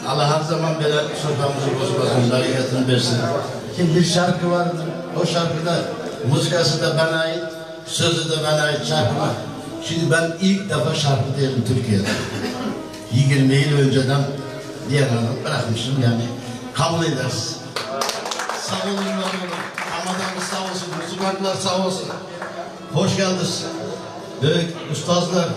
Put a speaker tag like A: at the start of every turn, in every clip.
A: Allah her zaman böyle soframızı bozmasın, bereketini versin. Şimdi bir şarkı vardır, o şarkıda müzikası da bana ait, sözü de bana ait şarkı var. Şimdi ben ilk defa şarkı diyelim Türkiye'de. 20 yıl önceden diğer hanım bırakmışım yani kabul ederiz. Sağ olun, var olun. Ramazan'ımız sağ olsun, müzikantlar sağ olsun. Hoş geldiniz. Büyük ustazlar.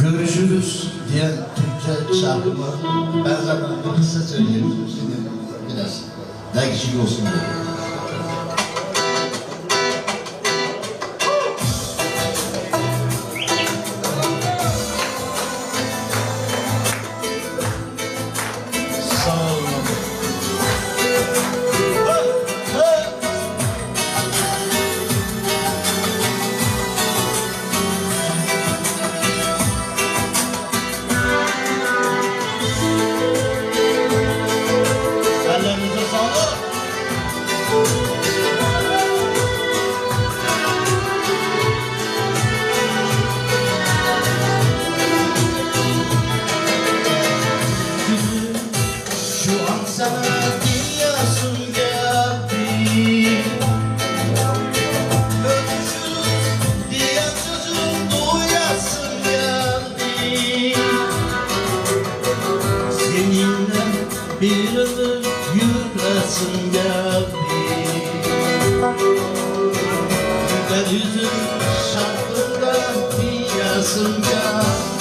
A: Görüşürüz diyen Türkçe şarkı var. Ben zaten bir kısa söyleyeyim. Şimdi biraz daha kişi olsun diye. Bir ömür yürüsün geldi. Güzel yüzün şarkıda bir yazım geldi.